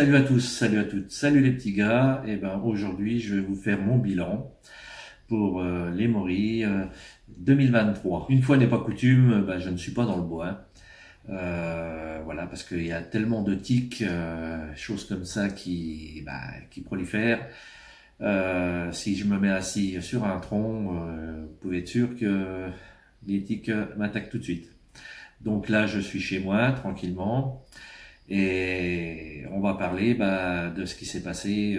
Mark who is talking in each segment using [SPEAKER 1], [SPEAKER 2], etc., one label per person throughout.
[SPEAKER 1] Salut à tous, salut à toutes, salut les petits gars. Et ben aujourd'hui je vais vous faire mon bilan pour les Morilles 2023. Une fois n'est pas coutume, je ne suis pas dans le bois. Voilà, parce qu'il y a tellement de tiques, choses comme ça qui prolifèrent. Si je me mets assis sur un tronc, vous pouvez être sûr que les tiques m'attaquent tout de suite. Donc là, je suis chez moi tranquillement. Et on va parler de ce qui s'est passé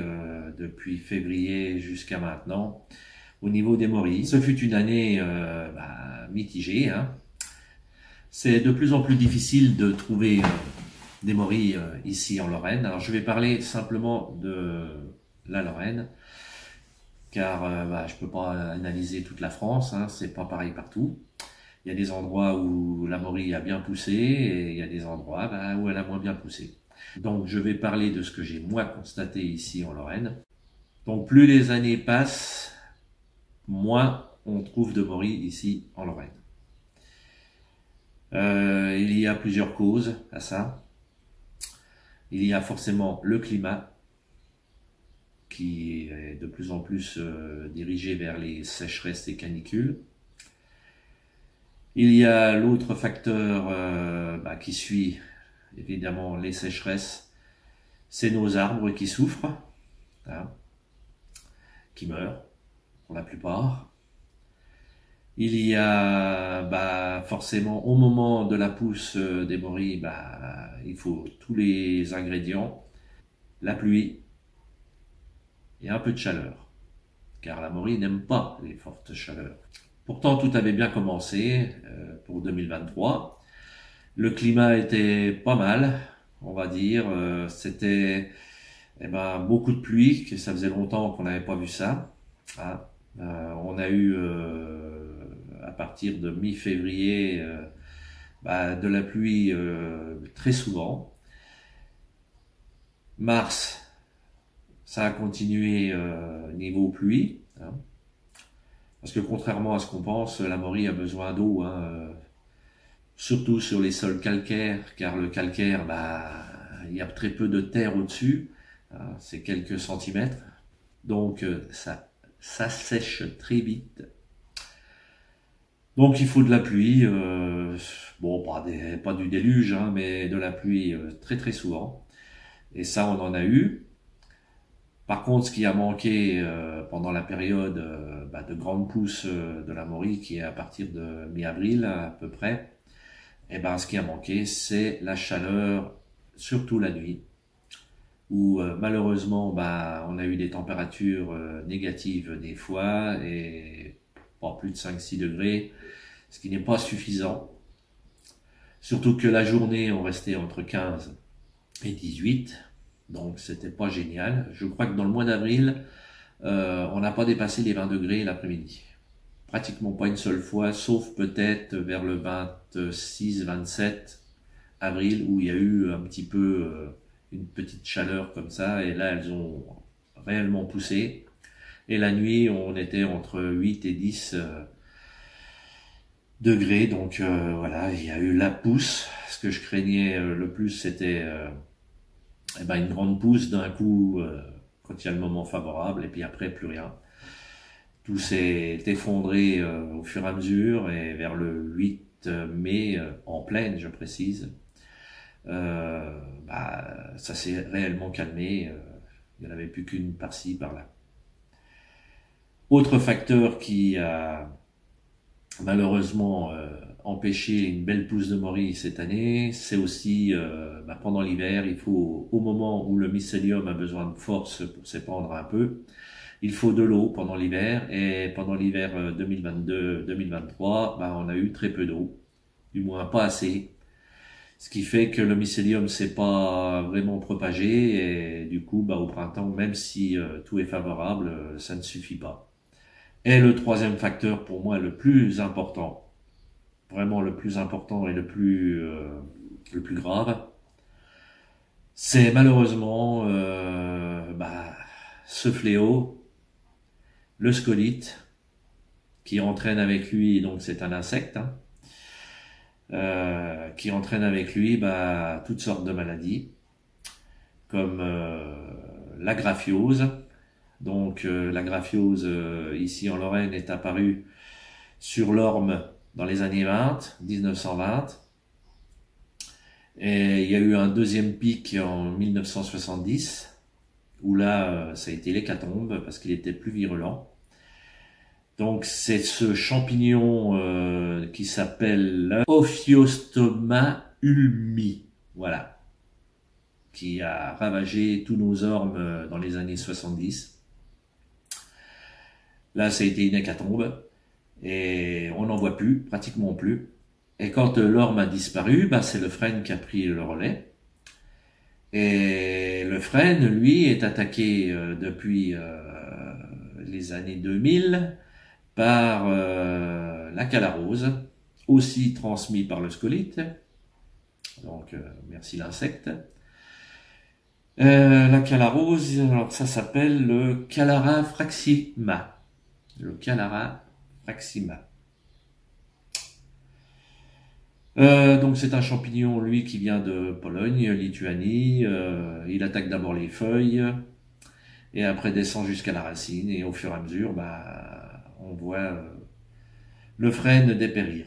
[SPEAKER 1] depuis février jusqu'à maintenant au niveau des morilles. Ce fut une année mitigée. Hein. C'est de plus en plus difficile de trouver des morilles ici en Lorraine. Alors je vais parler simplement de la Lorraine, car je peux pas analyser toute la France, hein, c'est pas pareil partout. Il y a des endroits où la morille a bien poussé et il y a des endroits où elle a moins bien poussé. Donc je vais parler de ce que j'ai moi constaté ici en Lorraine. Donc plus les années passent, moins on trouve de morilles ici en Lorraine. Il y a plusieurs causes à ça. Il y a forcément le climat qui est de plus en plus dirigé vers les sécheresses et canicules. Il y a l'autre facteur qui suit évidemment les sécheresses, c'est nos arbres qui souffrent, hein, qui meurent pour la plupart. Il y a forcément au moment de la pousse des morilles, il faut tous les ingrédients, la pluie et un peu de chaleur, car la morille n'aime pas les fortes chaleurs. Pourtant, tout avait bien commencé pour 2023. Le climat était pas mal, on va dire. C'était beaucoup de pluie, que ça faisait longtemps qu'on n'avait pas vu ça. Hein. On a eu, à partir de mi-février, de la pluie très souvent. Mars, ça a continué niveau pluie. Hein. Parce que contrairement à ce qu'on pense, la morille a besoin d'eau, hein, surtout sur les sols calcaires, car le calcaire, il y a très peu de terre au-dessus, hein, c'est quelques centimètres, donc ça sèche très vite. Donc il faut de la pluie, pas du déluge, hein, mais de la pluie très très souvent, et ça on en a eu. Par contre, ce qui a manqué pendant la période de grande pousse de la morille, qui est à partir de mi-avril à peu près, ce qui a manqué, c'est la chaleur, surtout la nuit, où malheureusement, on a eu des températures négatives des fois, et pas plus de 5-6 degrés, ce qui n'est pas suffisant. Surtout que la journée, on restait entre 15 et 18. Donc c'était pas génial. Je crois que dans le mois d'avril, on n'a pas dépassé les 20 degrés l'après-midi. Pratiquement pas une seule fois, sauf peut-être vers le 26-27 avril où il y a eu un petit peu une petite chaleur comme ça. Et là, elles ont réellement poussé. Et la nuit, on était entre 8 et 10 degrés. Donc voilà, il y a eu la pousse. Ce que je craignais le plus, c'était une grande pousse d'un coup quand il y a le moment favorable, et puis après plus rien. Tout s'est effondré au fur et à mesure, et vers le 8 mai, en pleine je précise, ça s'est réellement calmé, il n'y en avait plus qu'une par-ci par-là. Autre facteur qui a malheureusement empêcher une belle pousse de morille cette année, c'est aussi pendant l'hiver, il faut, au moment où le mycélium a besoin de force pour s'épandre un peu, il faut de l'eau pendant l'hiver, et pendant l'hiver 2022-2023, on a eu très peu d'eau, du moins pas assez, ce qui fait que le mycélium s'est pas vraiment propagé, et du coup au printemps, même si tout est favorable, ça ne suffit pas. Et le troisième facteur, pour moi le plus important, vraiment le plus important et le plus grave, c'est malheureusement ce fléau, le scolite, qui entraîne avec lui, donc c'est un insecte, hein, qui entraîne avec lui toutes sortes de maladies. comme la graphiose. Donc la graphiose ici en Lorraine est apparue sur l'orme dans les années 20, 1920. Et il y a eu un deuxième pic en 1970, où là, ça a été l'hécatombe, parce qu'il était plus virulent. Donc c'est ce champignon qui s'appelle Ophiostoma ulmi, voilà, qui a ravagé tous nos ormes dans les années 70. Là, ça a été une hécatombe, et on n'en voit plus, pratiquement plus. Et quand l'orme a disparu, bah, c'est le frêne qui a pris le relais. Et le frêne, lui, est attaqué depuis les années 2000 par la calarose, aussi transmis par le scolite. Donc, merci l'insecte. La calarose, alors ça s'appelle le Callara fraxima. Le Callara fraxima. Donc c'est un champignon, lui, qui vient de Pologne, Lituanie. Il attaque d'abord les feuilles et après descend jusqu'à la racine. Et au fur et à mesure, bah, on voit le frêne dépérir.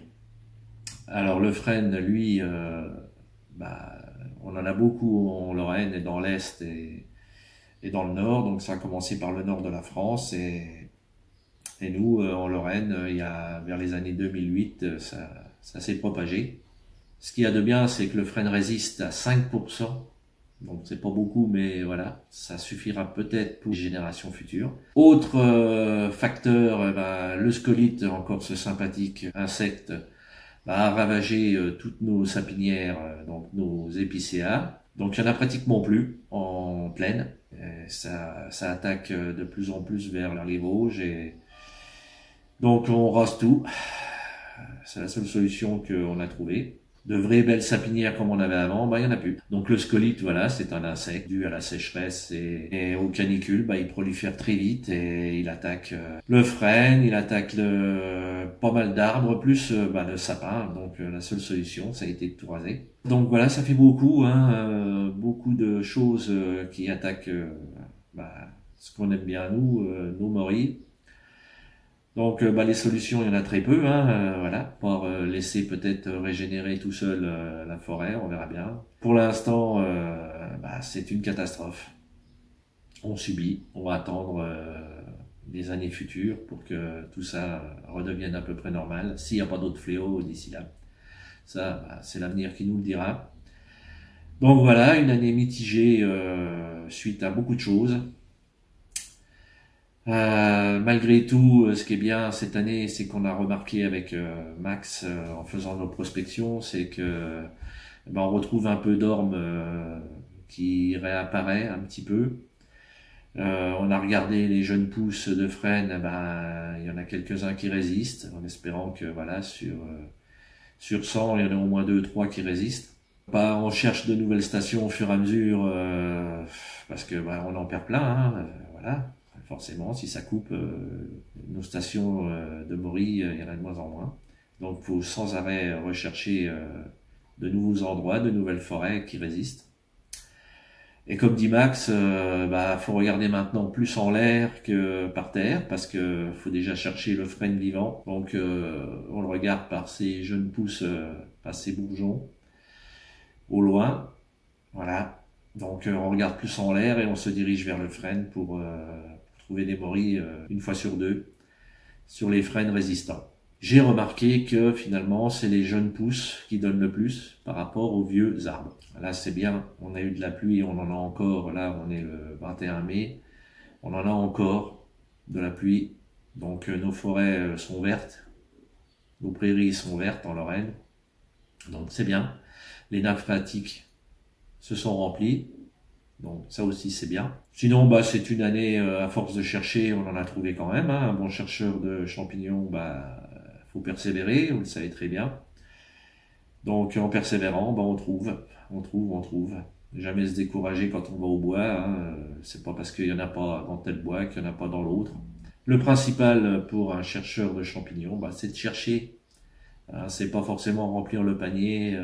[SPEAKER 1] Alors le frêne, lui, bah, on en a beaucoup en Lorraine et dans l'Est et dans le Nord. Donc ça a commencé par le nord de la France et nous, en Lorraine, il y a vers les années 2008, ça s'est propagé. Ce qu'il y a de bien, c'est que le frêne résiste à 5%. Donc c'est pas beaucoup, mais voilà, ça suffira peut-être pour les générations futures. Autre facteur, le scolite, encore ce sympathique insecte, a ravagé toutes nos sapinières, donc nos épicéas. Donc il y en a pratiquement plus en plaine. Et ça attaque de plus en plus vers les Vosges. Et donc on rase tout. C'est la seule solution qu'on a trouvée. De vraies belles sapinières comme on avait avant, bah, il n'y en a plus. Donc le scolite, voilà, c'est un insecte dû à la sécheresse et aux canicules, bah, il prolifère très vite et il attaque le frêne, il attaque pas mal d'arbres, plus le sapin. Donc la seule solution, ça a été de tout raser. Donc voilà, ça fait beaucoup, beaucoup de choses qui attaquent ce qu'on aime bien nous, nos morilles. Donc les solutions, il y en a très peu, voilà, pour laisser peut-être régénérer tout seul la forêt, on verra bien. Pour l'instant, c'est une catastrophe. On subit, on va attendre des années futures pour que tout ça redevienne à peu près normal, s'il n'y a pas d'autres fléaux d'ici là. Ça, c'est l'avenir qui nous le dira. Donc voilà, une année mitigée suite à beaucoup de choses. Malgré tout, ce qui est bien cette année, c'est qu'on a remarqué avec Max en faisant nos prospections, c'est que on retrouve un peu d'orme qui réapparaît un petit peu. On a regardé les jeunes pousses de frêne, il y en a quelques-uns qui résistent, en espérant que voilà sur 100, il y en a au moins 2-3 qui résistent. On cherche de nouvelles stations au fur et à mesure parce que on en perd plein, voilà. Forcément, si ça coupe nos stations de morilles, il y en a de moins en moins. Donc, il faut sans arrêt rechercher de nouveaux endroits, de nouvelles forêts qui résistent. Et comme dit Max, faut regarder maintenant plus en l'air que par terre, parce que faut déjà chercher le frêne vivant. Donc, on le regarde par ces jeunes pousses, par ces bourgeons, au loin. Voilà. Donc, on regarde plus en l'air et on se dirige vers le frêne pour trouver des morilles une fois sur deux sur les frênes résistants. J'ai remarqué que finalement c'est les jeunes pousses qui donnent le plus par rapport aux vieux arbres. Là c'est bien, on a eu de la pluie, on en a encore, là on est le 21 mai, on en a encore de la pluie, donc nos forêts sont vertes, nos prairies sont vertes en Lorraine, donc c'est bien. Les nappes phréatiques se sont remplies, donc ça aussi c'est bien. Sinon c'est une année à force de chercher, on en a trouvé quand même. Un bon chercheur de champignons, faut persévérer, vous le savez très bien. Donc en persévérant, on trouve. Jamais se décourager quand on va au bois. C'est pas parce qu'il y en a pas dans tel bois qu'il y en a pas dans l'autre. Le principal pour un chercheur de champignons, c'est de chercher. C'est pas forcément remplir le panier.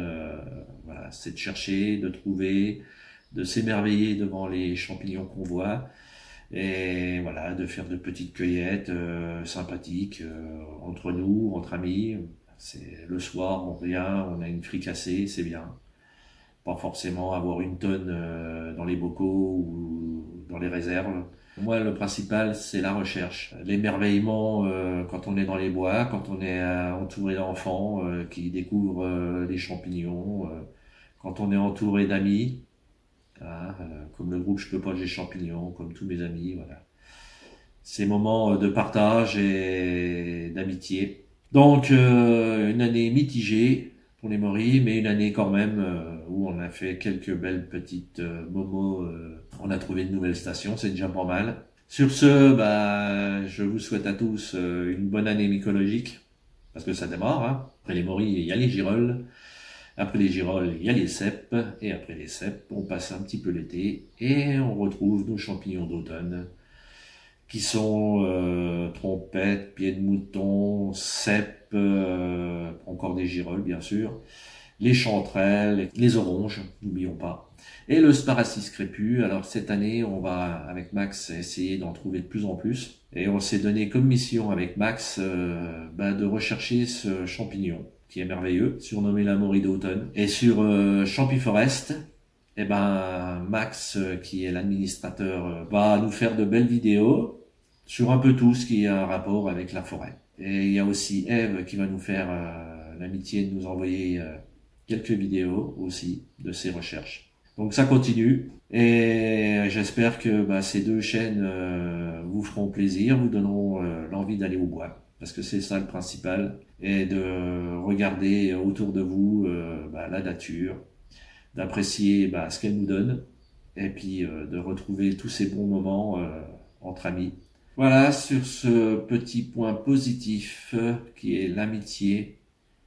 [SPEAKER 1] Voilà, c'est de chercher, de trouver, de s'émerveiller devant les champignons qu'on voit. Et voilà, de faire de petites cueillettes sympathiques entre nous, entre amis. C'est le soir, on vient, on a une fricassée, c'est bien. Pas forcément avoir une tonne dans les bocaux ou dans les réserves. Moi, le principal, c'est la recherche. L'émerveillement quand on est dans les bois, quand on est entouré d'enfants qui découvrent les champignons, quand on est entouré d'amis, hein, comme le groupe Je peux pas, j'ai champignons, comme tous mes amis, voilà. Ces moments de partage et d'amitié. Donc, une année mitigée pour les Moris, mais une année quand même où on a fait quelques belles petites momos. On a trouvé de nouvelles stations, c'est déjà pas mal. Sur ce, je vous souhaite à tous une bonne année mycologique, parce que ça démarre. Hein. Après les Moris, il y a les girolles. Après les girolles, il y a les cèpes. Et après les cèpes, on passe un petit peu l'été et on retrouve nos champignons d'automne, qui sont trompettes, pieds de mouton, cèpes, encore des girolles bien sûr, les chanterelles, les oranges, n'oublions pas, et le Sparacis crépus. Alors cette année, on va avec Max essayer d'en trouver de plus en plus, et on s'est donné comme mission avec Max de rechercher ce champignon qui est merveilleux, surnommé la Maurie d'automne. Et sur Champiforest, Max, qui est l'administrateur, va nous faire de belles vidéos sur un peu tout ce qui a un rapport avec la forêt. Et il y a aussi Eve qui va nous faire l'amitié de nous envoyer quelques vidéos aussi de ses recherches. Donc ça continue et j'espère que ces deux chaînes vous feront plaisir, vous donneront l'envie d'aller au bois. Parce que c'est ça le principal, et de regarder autour de vous la nature, d'apprécier ce qu'elle nous donne, et puis de retrouver tous ces bons moments entre amis. Voilà, sur ce petit point positif qui est l'amitié,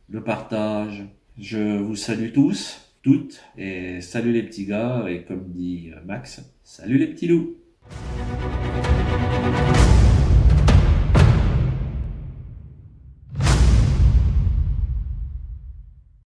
[SPEAKER 1] le partage, je vous salue tous, toutes, et salut les petits gars, et comme dit Max, salut les petits loups.